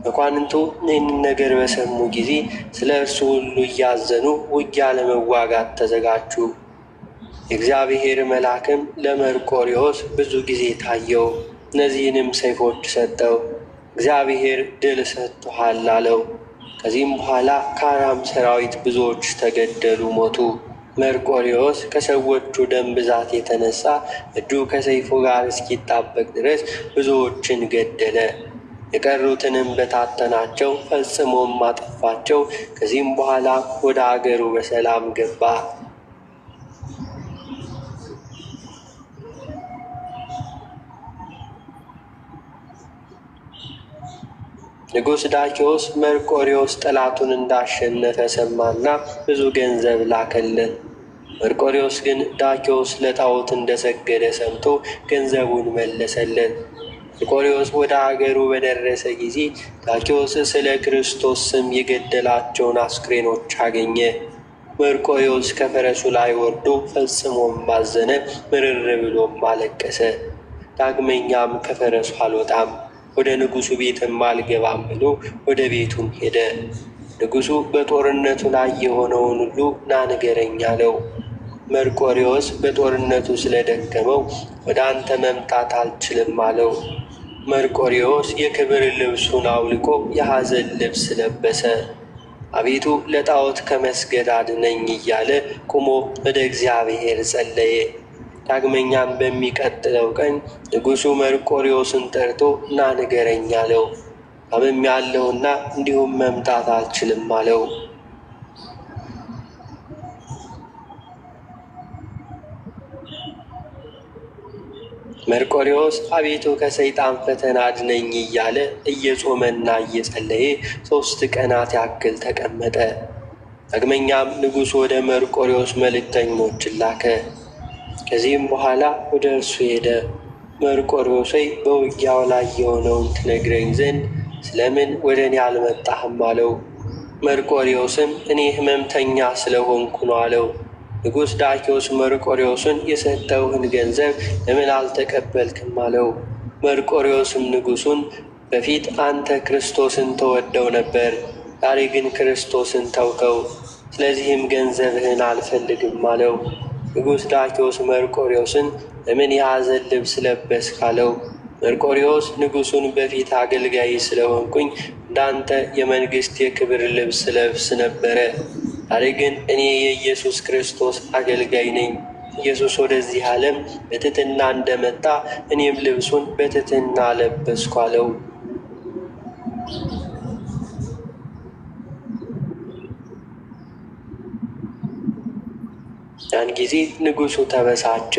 Speaker 4: መኳንንቱ ይህንን ነገር በሰሙ ጊዜ ስለ እርሱ ሁሉ እያዘኑ ውጊያ ለመዋጋት ተዘጋጁ። የእግዚአብሔር መልአክም ለመርቆሬዎስ ብዙ ጊዜ ታየው። እነዚህንም ሰይፎች ሰጠው። እግዚአብሔር ድል ሰጥቶሃል አለው። ከዚህም በኋላ ከአራም ሰራዊት ብዙዎች ተገደሉ፣ ሞቱ። መርቆሬዎስ ከሰዎቹ ደም ብዛት የተነሳ እጁ ከሰይፉ ጋር እስኪጣበቅ ድረስ ብዙዎችን ገደለ። የቀሩትንም በታተናቸው፣ ፈጽሞም አጠፋቸው። ከዚህም በኋላ ወደ አገሩ በሰላም ገባ። ንጉሥ ዳኪዎስ መርቆሬዎስ ጠላቱን እንዳሸነፈ ሰማና ብዙ ገንዘብ ላከለት። መርቆሬዎስ ግን ዳኪዎስ ለጣዖት እንደሰገደ ሰምቶ ገንዘቡን መለሰለት። መርቆሬዎስ ወደ አገሩ በደረሰ ጊዜ ዳኪዎስ ስለ ክርስቶስ ስም የገደላቸውን አስክሬኖች አገኘ። መርቆሬዎስ ከፈረሱ ላይ ወርዶ ፈጽሞም ባዘነ፣ ምርር ብሎም አለቀሰ። ዳግመኛም ከፈረሱ አልወጣም፣ ወደ ንጉሡ ቤትም አልገባም ብሎ ወደ ቤቱም ሄደ። ንጉሡ በጦርነቱ ላይ የሆነውን ሁሉ ና ንገረኝ አለው። መርቆሬዎስ በጦርነቱ ስለደከመው ወደ አንተ መምጣት አልችልም አለው። መርቆሬዎስ የክብር ልብሱን አውልቆ የሐዘን ልብስ ለበሰ። አቤቱ ለጣዖት ከመስገድ አድነኝ እያለ ቁሞ ወደ እግዚአብሔር ጸለየ። ዳግመኛም በሚቀጥለው ቀን ንጉሡ መርቆሬዎስን ጠርቶ ና ንገረኝ አለው። ታምሜአለሁና እንዲሁም መምጣት አልችልም አለው። መርቆሬዎስ አቤቱ ከሰይጣን ፈተና አድነኝ እያለ እየጾመና እየጸለየ 3 ቀናት ያክል ተቀመጠ። ዳግመኛም ንጉሡ ወደ መርቆሬዎስ መልእክተኞችን ላከ። ከዚህም በኋላ ወደ እርሱ ሄደ። መርቆሬዎስ ሆይ በውጊያው ላይ የሆነውን ትነግረኝ ዘንድ ስለምን ወደ እኔ አልመጣህም አለው። መርቆሬዎስም እኔ ሕመምተኛ ስለሆንኩ ነው አለው። ንጉሥ ዳክዮስ መርቆሬዎስን የሰጠውህን ገንዘብ ለምን አልተቀበልክም አለው። መርቆሬዎስም ንጉሡን በፊት አንተ ክርስቶስን ተወደው ነበር፣ ዛሬ ግን ክርስቶስን ተውከው፣ ስለዚህም ገንዘብህን አልፈልግም አለው። ንጉሥ ዳክዮስ መርቆሬዎስን ለምን የሐዘን ልብስ ለበስክ አለው። መርቆሬዎስ ንጉሡን በፊት አገልጋይ ስለሆንኩኝ እንዳንተ የመንግሥት የክብር ልብስ ለብስ ነበረ፣ ዛሬ ግን እኔ የኢየሱስ ክርስቶስ አገልጋይ ነኝ። ኢየሱስ ወደዚህ ዓለም በትሕትና እንደመጣ እኔም ልብሱን በትሕትና ለበስኩ አለው። ያን ጊዜ ንጉሡ ተበሳጨ።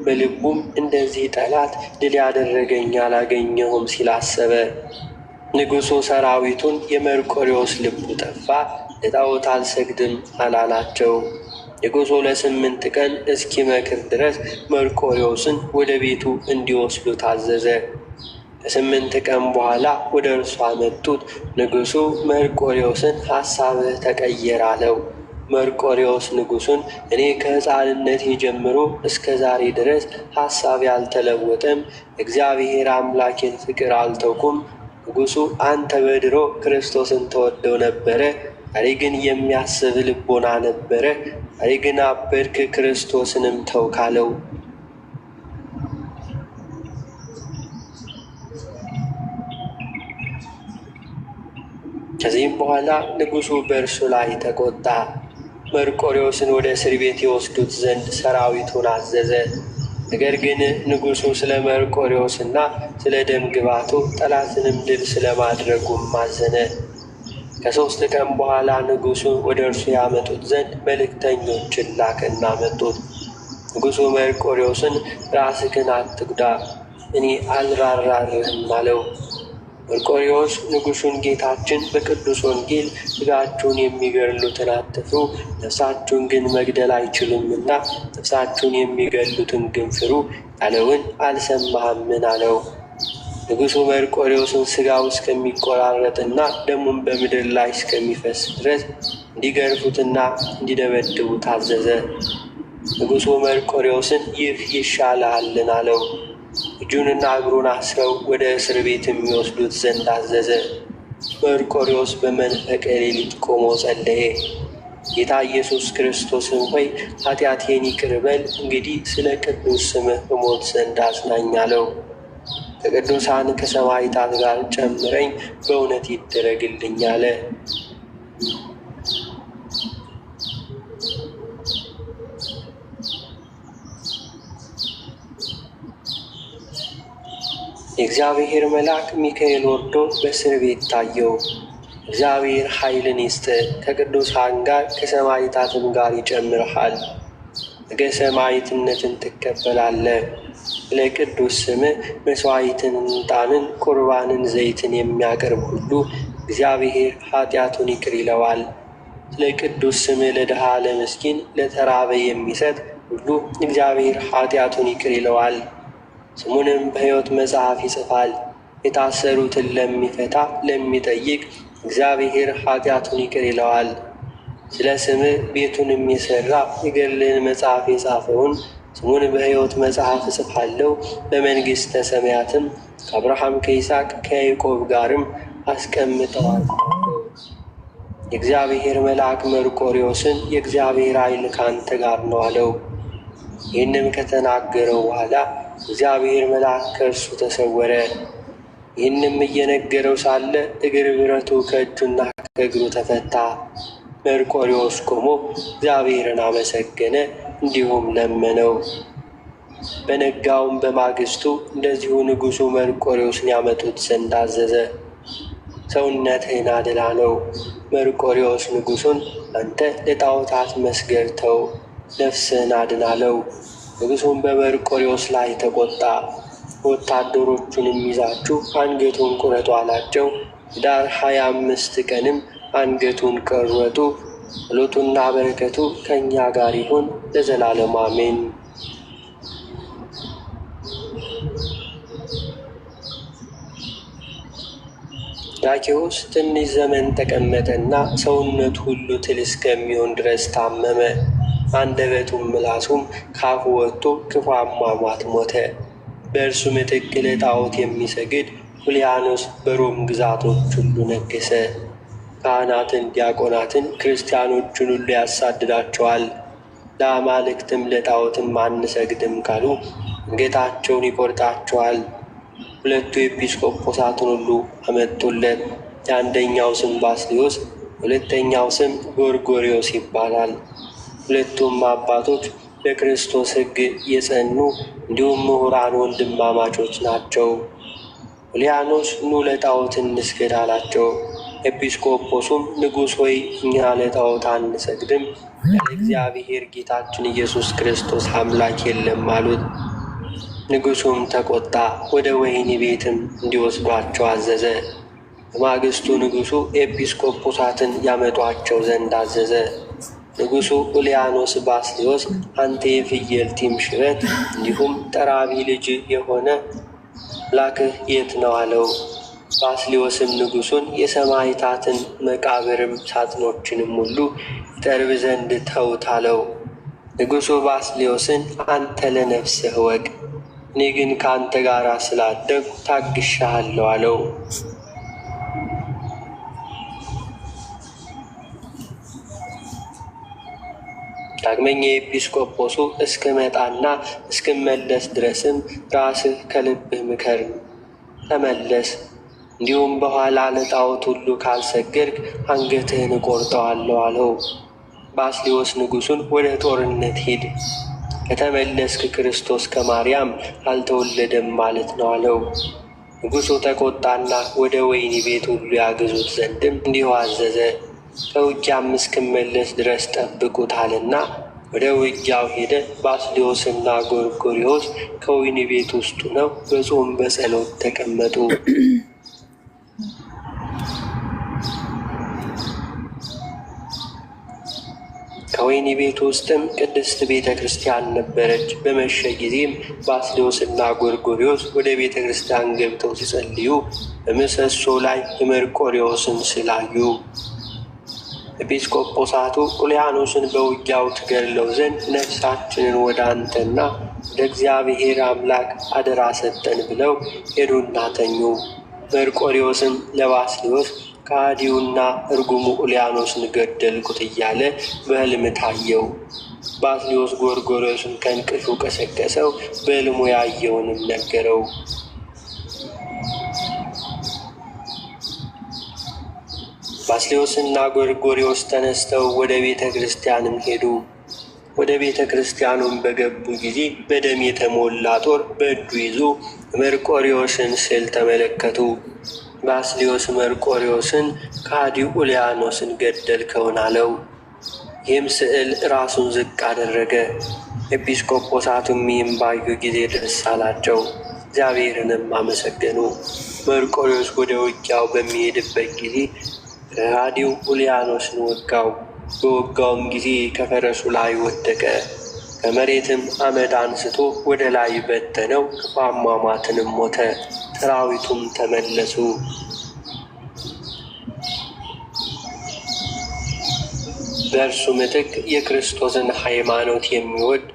Speaker 4: በልቡም እንደዚህ ጠላት ድል ያደረገኝ አላገኘሁም ሲል አሰበ። ንጉሡ ሰራዊቱን የመርቆሬዎስ ልቡ ጠፋ፣ ለጣዖት አልሰግድም አላላቸው። ንጉሡ ለ8 ቀን እስኪመክር ድረስ መርቆሬዎስን ወደ ቤቱ እንዲወስዱ ታዘዘ። ከ8 ቀን በኋላ ወደ እርሱ አመጡት። ንጉሡ መርቆሬዎስን ሐሳብህ ተቀየረ አለው። መርቆሬዎስ ንጉሡን እኔ ከሕፃንነቴ ጀምሮ እስከ ዛሬ ድረስ ሐሳቤ አልተለወጠም፣ እግዚአብሔር አምላኬን ፍቅር አልተውኩም። ንጉሡ አንተ በድሮ ክርስቶስን ተወደው ነበረ፣ ዛሬ ግን የሚያስብ ልቦና ነበረ፣ ዛሬ ግን አበድክ፣ ክርስቶስንም ተውካለው። ከዚህም በኋላ ንጉሡ በእርሱ ላይ ተቆጣ። መርቆሬዎስን ወደ እስር ቤት የወስዱት ዘንድ ሰራዊቱን አዘዘ። ነገር ግን ንጉሡ ስለ መርቆሬዎስና ስለ ደም ግባቱ ጠላትንም ድል ስለማድረጉም አዘነ። ከ3 ቀን በኋላ ንጉሡ ወደ እርሱ ያመጡት ዘንድ መልእክተኞችን ላከና መጡት። ንጉሡ መርቆሬዎስን ራስህን አትጉዳ፣ እኔ አልራራርህም አለው። መርቆሬዎስ ንጉሡን ጌታችን በቅዱስ ወንጌል ሥጋችሁን የሚገድሉትን አትፍሩ፣ ነፍሳችሁን ግን መግደል አይችሉምና ነፍሳችሁን የሚገድሉትን ግን ፍሩ ያለውን አልሰማህምን አለው። ንጉሡ መርቆሬዎስን ሥጋው እስከሚቆራረጥና ደሙን በምድር ላይ እስከሚፈስ ድረስ እንዲገርፉትና እንዲደበድቡ ታዘዘ። ንጉሡ መርቆሬዎስን ይህ ይሻልሃልን አለው። እጁንና እግሩን አስረው ወደ እስር ቤት የሚወስዱት ዘንድ አዘዘ። መርቆሬዎስ በመንፈቀ ሌሊት ቆሞ ጸለየ። ጌታ ኢየሱስ ክርስቶስም ሆይ ኃጢአቴን ይቅር በል፣ እንግዲህ ስለ ቅዱስ ስምህ እሞት ዘንድ አጽናኝ አለው። ከቅዱሳን ከሰማዕታት ጋር ጨምረኝ፣ በእውነት ይደረግልኝ አለ። የእግዚአብሔር መልአክ ሚካኤል ወርዶ በእስር ቤት ታየው። እግዚአብሔር ኃይልን ይስጥ፣ ከቅዱሳን ጋር ከሰማዕታትም ጋር ይጨምርሃል፣ ነገ ሰማዕትነትን ትቀበላለህ። ለቅዱስ ስምህ መሥዋዕትን፣ ዕጣንን፣ ቁርባንን፣ ዘይትን የሚያቀርብ ሁሉ እግዚአብሔር ኃጢአቱን ይቅር ይለዋል። ስለ ቅዱስ ስምህ ለድሃ ለምስኪን፣ ለተራበ የሚሰጥ ሁሉ እግዚአብሔር ኃጢአቱን ይቅር ይለዋል። ስሙንም በሕይወት መጽሐፍ ይጽፋል። የታሰሩትን ለሚፈታ ለሚጠይቅ እግዚአብሔር ኃጢአቱን ይቅር ይለዋል። ስለ ስምህ ቤቱንም የሠራ የገድልህን መጽሐፍ የጻፈውን ስሙን በሕይወት መጽሐፍ እጽፋለሁ፣ በመንግሥተ ሰማያትም ከአብርሃም ከይስሐቅ ከያዕቆብ ጋርም አስቀምጠዋል። የእግዚአብሔር መልአክ መርቆሬዎስን የእግዚአብሔር ኃይል ካንተ ጋር ነው አለው። ይህንም ከተናገረው በኋላ እግዚአብሔር መልአክ ከእርሱ ተሰወረ። ይህንም እየነገረው ሳለ እግር ብረቱ ከእጁና ከእግሩ ተፈታ። መርቆሬዎስ ቆሞ እግዚአብሔርን አመሰገነ፣ እንዲሁም ለመነው። በነጋውም በማግስቱ እንደዚሁ ንጉሡ መርቆሬዎስን ያመጡት ዘንድ አዘዘ። ሰውነትህን አድን አለው። መርቆሬዎስ ንጉሡን አንተ ለጣዖታት መስገድ ተው፣ ነፍስህን አድን አለው። ንጉሡም በመርቆሬዎስ ላይ ተቆጣ። ወታደሮቹንም ይዛችሁ አንገቱን ቁረጡ አላቸው። ኅዳር 25 ቀንም አንገቱን ቆረጡ። ጸሎቱና በረከቱ ከእኛ ጋር ይሁን ለዘላለሙ አሜን። ዳኪዎስ ትንሽ ዘመን ተቀመጠና ሰውነቱ ሁሉ ትል እስከሚሆን ድረስ ታመመ። አንደበቱም ምላሱም ካፉ ወጥቶ ክፉ አሟሟት ሞተ። በእርሱ ምትክ ለጣዖት የሚሰግድ ኡልያኖስ በሮም ግዛቶች ሁሉ ነገሰ። ካህናትን፣ ዲያቆናትን፣ ክርስቲያኖችን ሁሉ ያሳድዳቸዋል። ለአማልክትም ለጣዖትም አንሰግድም ካሉ አንገታቸውን ይቆርጣቸዋል። ሁለቱ ኤጲስቆጶሳትን ሁሉ አመጡለት። የአንደኛው ስም ባስልዮስ፣ ሁለተኛው ስም ጎርጎርዮስ ይባላል። ሁለቱም አባቶች በክርስቶስ ሕግ የጸኑ እንዲሁም ምሁራን ወንድማማቾች ናቸው። ኡልያኖስ ኑ ለጣዖት እንስገድ አላቸው። ኤጲስቆጶሱም ንጉሥ ሆይ እኛ ለጣዖት አንሰግድም፣ ለእግዚአብሔር ጌታችን ኢየሱስ ክርስቶስ አምላክ የለም አሉት። ንጉሡም ተቆጣ፣ ወደ ወህኒ ቤትም እንዲወስዷቸው አዘዘ። በማግስቱ ንጉሡ ኤጲስቆጶሳትን ያመጧቸው ዘንድ አዘዘ። ንጉሡ ኡልያኖስ ባስልዮስ አንተ የፍየል ጢም ሽበት እንዲሁም ጠራቢ ልጅ የሆነ አምላክህ የት ነው አለው። ባስልዮስም ንጉሡን የሰማዕታትን መቃብርም ሳጥኖችንም ሁሉ ይጠርብ ዘንድ ተውት አለው። ንጉሡ ባስልዮስን አንተ ለነፍስህ እወቅ፣ እኔ ግን ከአንተ ጋር ስላደግሁ ታግሻለሁ አለው። ዳግመኛ ኤጲስቆጶሱ እስክመጣና እስክመለስ ድረስም ራስህ ከልብህ ምከር፣ ተመለስ። እንዲሁም በኋላ ለጣዖት ሁሉ ካልሰገድክ አንገትህን እቆርጠዋለሁ አለው። ባስልዮስ ንጉሡን ወደ ጦርነት ሂድ፣ ከተመለስክ ክርስቶስ ከማርያም አልተወለደም ማለት ነው አለው። ንጉሡ ተቆጣና ወደ ወህኒ ቤት ሁሉ ያግዙት ዘንድም እንዲሁ አዘዘ። ከውጊያም እስክመለስ ድረስ ጠብቁታልና ወደ ውጊያው ሄደ። ባስልዮስና ጎርጎርዮስ ከወህኒ ቤት ውስጥ ነው በጾም በጸሎት ተቀመጡ። ከወህኒ ቤት ውስጥም ቅድስት ቤተ ክርስቲያን ነበረች። በመሸ ጊዜም ባስልዮስና ጎርጎርዮስ ወደ ቤተ ክርስቲያን ገብተው ሲጸልዩ በምሰሶ ላይ የመርቆሬዎስን ስዕል አዩ። ኤጲስቆጶሳቱ ኡልያኖስን በውጊያው ትገድለው ዘንድ ነፍሳችንን ወደ አንተና ወደ እግዚአብሔር አምላክ አደራ ሰጠን ብለው ሄዱና ተኙ። መርቆሬዎስም ለባስልዮስ ከሃዲውና እርጉሙ ኡልያኖስን ገደልኩት እያለ በሕልም ታየው። ባስልዮስ ጎርጎርዮስን ከእንቅልፉ ቀሰቀሰው፣ በሕልሙ ያየውንም ነገረው። ባስልዮስና ጎርጎርዮስ ተነስተው ወደ ቤተ ክርስቲያንም ሄዱ። ወደ ቤተ ክርስቲያኑም በገቡ ጊዜ በደም የተሞላ ጦር በእጁ ይዞ መርቆሬዎስን ስዕል ተመለከቱ። ባስልዮስ መርቆሬዎስን ከሃዲው ኡልያኖስን ገደልከውን አለው። ይህም ስዕል ራሱን ዝቅ አደረገ። ኤጲስቆጶሳቱም ይህም ባዩ ጊዜ ደስ አላቸው፣ እግዚአብሔርንም አመሰገኑ። መርቆሬዎስ ወደ ውጊያው በሚሄድበት ጊዜ ከሃዲው ኡልያኖስን ወጋው። በወጋውም ጊዜ ከፈረሱ ላይ ወደቀ። ከመሬትም አመድ አንስቶ ወደ ላይ በተነው። ክፉ አሟሟትንም ሞተ። ሰራዊቱም ተመለሱ። በእርሱ ምትክ የክርስቶስን ሃይማኖት የሚወድ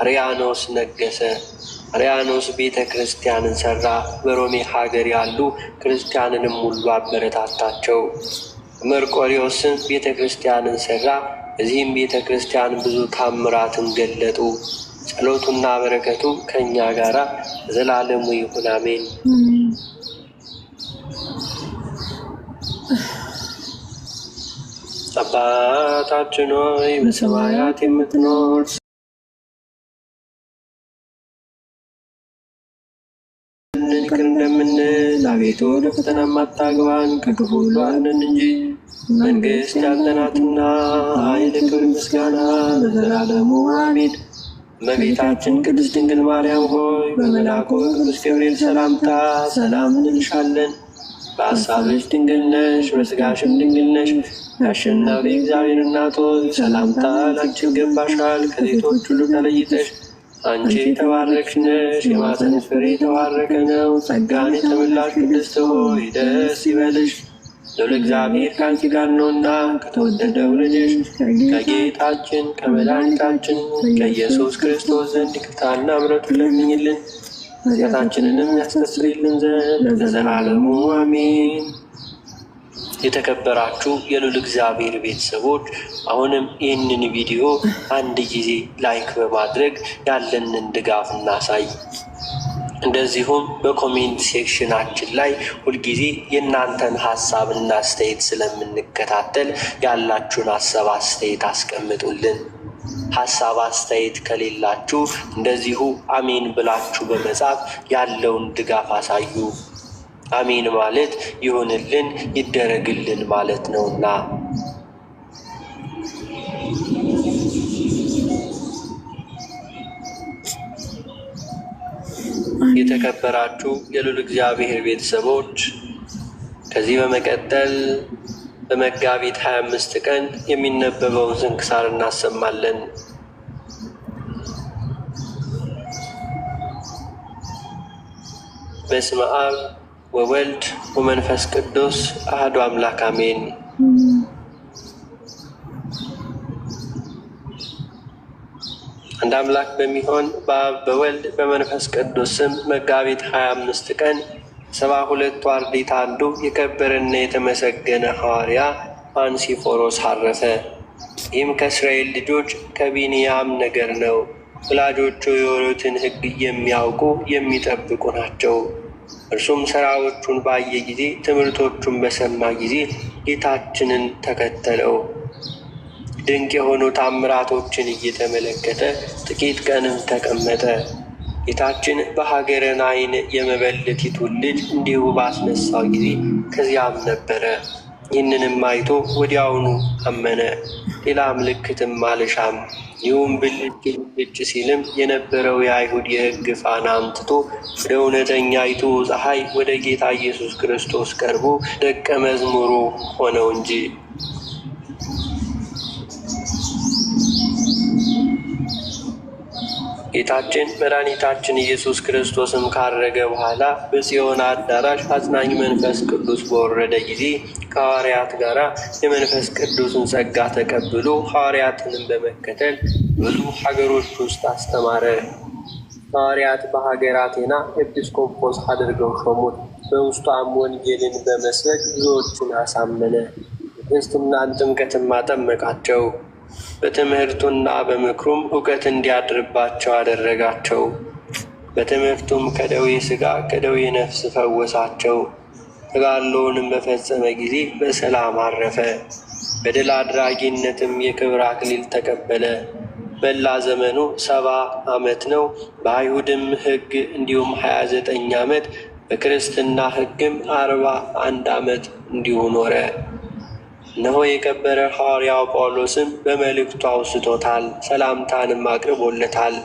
Speaker 4: አርያኖስ ነገሰ። አርያኖስ ቤተ ክርስቲያንን ሠራ። በሮሜ ሀገር ያሉ ክርስቲያንንም ሁሉ አበረታታቸው። መርቆሬዎስም ቤተ ክርስቲያንን ሠራ። በዚህም ቤተ ክርስቲያን ብዙ ታምራትን ገለጡ። ጸሎቱና በረከቱ ከእኛ ጋር ዘላለሙ ይሁን አሜን። አባታችን ሆይ በሰማያት የምትኖር ይቅር እንደምንል አቤቱ ወደ ፈተና አታግባን ከክፉ ሁሉ አድነን እንጂ መንግሥት ያንተ ናትና ኃይል፣ ክብር፣ ምስጋና ለዘላለሙ አሜን። እመቤታችን ቅድስት ድንግል ማርያም ሆይ በመልአኩ ቅዱስ ገብርኤል ሰላምታ ሰላም እንልሻለን። በሐሳብሽ ድንግል ነሽ፣ በሥጋሽም ድንግል ነሽ። የአሸናፊ እግዚአብሔር እናት ሆይ ሰላምታ ላንቺ ይገባሻል። ከሴቶች ሁሉ ተለይተሽ አንቺ የተባረክሽ ነሽ፣ የማኅፀንሽ ፍሬ የተባረከ ነው። ጸጋን የተመላሽ ቅድስት ሆይ ደስ ይበልሽ፣ ልዑል እግዚአብሔር ከአንቺ ጋር ነውና ከተወደደው ልጅሽ ከጌታችን ከመድኃኒታችን ከኢየሱስ ክርስቶስ ዘንድ ይቅርታና ምሕረቱን ለምኝልን ኃጢአታችንንም ያስተሰርይልን ዘንድ ለዘላለሙ አሜን። የተከበራችሁ የልዑል እግዚአብሔር ቤተሰቦች አሁንም ይህንን ቪዲዮ አንድ ጊዜ ላይክ በማድረግ ያለንን ድጋፍ እናሳይ። እንደዚሁም በኮሜንት ሴክሽናችን ላይ ሁልጊዜ የእናንተን ሀሳብና አስተያየት ስለምንከታተል ያላችሁን ሀሳብ አስተያየት አስቀምጡልን። ሀሳብ አስተያየት ከሌላችሁ እንደዚሁ አሜን ብላችሁ በመጻፍ ያለውን ድጋፍ አሳዩ። አሜን ማለት ይሁንልን ይደረግልን ማለት ነውና። የተከበራችሁ የልዑል እግዚአብሔር ቤተሰቦች ከዚህ በመቀጠል በመጋቢት 25 ቀን የሚነበበውን ስንክሳር እናሰማለን። በስመ አብ ወወልድ ወመንፈስ ቅዱስ አሐዱ አምላክ አሜን። አንድ አምላክ በሚሆን በአብ በወልድ በመንፈስ ቅዱስ ስም መጋቢት 25 ቀን 72ቱ አርድእት አንዱ የከበረና የተመሰገነ ሐዋርያ አንሲፎሮስ አረፈ። ይህም ከእስራኤል ልጆች ከቢንያም ነገድ ነው። ወላጆቹ የኦሪትን ሕግ የሚያውቁ የሚጠብቁ ናቸው። እርሱም ሥራዎቹን ባየ ጊዜ ትምህርቶቹን በሰማ ጊዜ ጌታችንን ተከተለው። ድንቅ የሆኑ ታምራቶችን እየተመለከተ ጥቂት ቀንም ተቀመጠ። ጌታችን በሀገረ ናይን የመበለቲቱን ልጅ እንዲሁ ባስነሳው ጊዜ ከዚያም ነበረ። ይህንንም አይቶ ወዲያውኑ አመነ። ሌላ ምልክትም አልሻም። ይሁም ብልጭ ሲልም የነበረው የአይሁድ የሕግ ፋና አምጥቶ ወደ እውነተኛይቱ ፀሐይ ወደ ጌታ ኢየሱስ ክርስቶስ ቀርቦ ደቀ መዝሙሩ ሆነው እንጂ። ጌታችን መድኃኒታችን ኢየሱስ ክርስቶስም ካረገ በኋላ በጽዮን አዳራሽ አጽናኝ መንፈስ ቅዱስ በወረደ ጊዜ ከሐዋርያት ጋር የመንፈስ ቅዱስን ጸጋ ተቀብሎ ሐዋርያትንም በመከተል ብዙ ሀገሮች ውስጥ አስተማረ። ሐዋርያት በሀገረ አቴና ኤጲስቆጶስ አድርገው ሾሙት። በውስጧም ወንጌልን በመስበክ ብዙዎችን አሳመነ። ክርስትናን ጥምቀትም አጠመቃቸው። በትምህርቱና በምክሩም እውቀት እንዲያድርባቸው አደረጋቸው። በትምህርቱም ከደዌ ሥጋ ከደዌ ነፍስ ፈወሳቸው። ተጋድሎውንም በፈጸመ ጊዜ በሰላም አረፈ። በድል አድራጊነትም የክብር አክሊል ተቀበለ። በላ ዘመኑ 70 ዓመት ነው። በአይሁድም ሕግ እንዲሁም 29 ዓመት፣ በክርስትና ሕግም 41 ዓመት እንዲሁ ኖረ። እነሆ የከበረ ሐዋርያው ጳውሎስም በመልእክቱ አውስቶታል፣ ሰላምታንም አቅርቦለታል።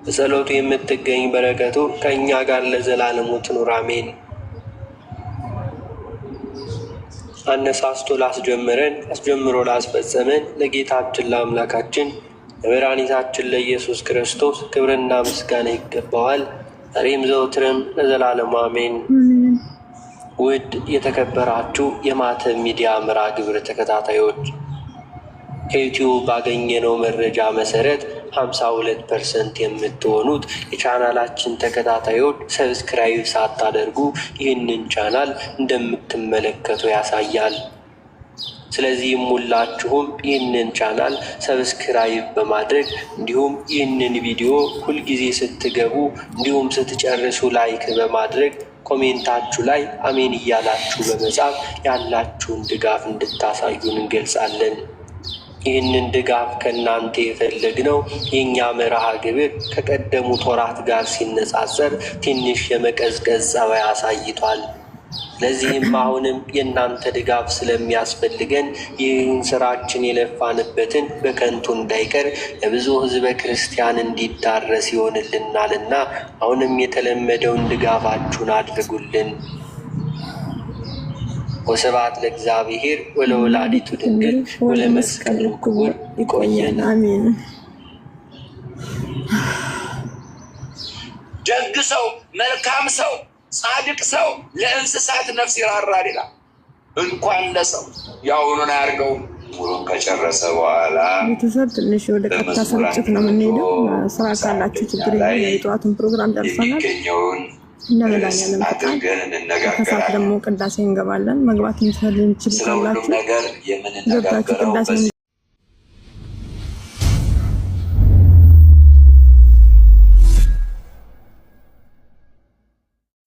Speaker 4: በጸሎቱ የምትገኝ በረከቱ ከእኛ ጋር ለዘላለሙ ትኑር አሜን። አነሳስቶ ላስጀመረን አስጀምሮ ላስፈጸመን ለጌታችን ለአምላካችን ለመድኃኒታችን ለኢየሱስ ክርስቶስ ክብርና ምስጋና ይገባዋል፣ ዛሬም ዘወትርም ለዘላለሙ አሜን። ውድ የተከበራችሁ የማተብ ሚዲያ መርሃ ግብር ተከታታዮች ከዩቲዩብ ባገኘነው መረጃ መሰረት 52% የምትሆኑት የቻናላችን ተከታታዮች ሰብስክራይብ ሳታደርጉ ይህንን ቻናል እንደምትመለከቱ ያሳያል። ስለዚህም ሁላችሁም ይህንን ቻናል ሰብስክራይብ በማድረግ እንዲሁም ይህንን ቪዲዮ ሁልጊዜ ስትገቡ እንዲሁም ስትጨርሱ ላይክ በማድረግ ኮሜንታችሁ ላይ አሜን እያላችሁ በመጻፍ ያላችሁን ድጋፍ እንድታሳዩን እንገልጻለን። ይህንን ድጋፍ ከእናንተ የፈለግነው የእኛ መርሃ ግብር ከቀደሙት ወራት ጋር ሲነጻጸር ትንሽ የመቀዝቀዝ ጸባይ አሳይቷል። ለዚህም አሁንም የእናንተ ድጋፍ ስለሚያስፈልገን ይህን ስራችን የለፋንበትን በከንቱ እንዳይቀር ለብዙ ሕዝበ ክርስቲያን እንዲዳረስ ይሆንልናልና አሁንም የተለመደውን ድጋፋችሁን አድርጉልን። ወስብሐት ለእግዚአብሔር ወለወላዲቱ ድንግል ወለመስቀሉ ክቡር። ይቆየን።
Speaker 5: አሜን።
Speaker 6: ደግ ሰው፣ መልካም ሰው፣ ጻድቅ ሰው ለእንስሳት ነፍስ ይራራል ይላል። እንኳን ለሰው ያውኑን አያርገው። ሙሉን ከጨረሰ በኋላ
Speaker 5: ቤተሰብ ትንሽ ወደ ቀጥታ ስርጭት ነው የምንሄደው። ስራ ካላችሁ ችግር የለም። የጠዋቱን ፕሮግራም ደርሰናል። እንመዳኛለን። ከሰዓት ደግሞ ቅዳሴ እንገባለን። መግባት የምትችሉ ካላችሁ ገብታችሁ ቅዳሴ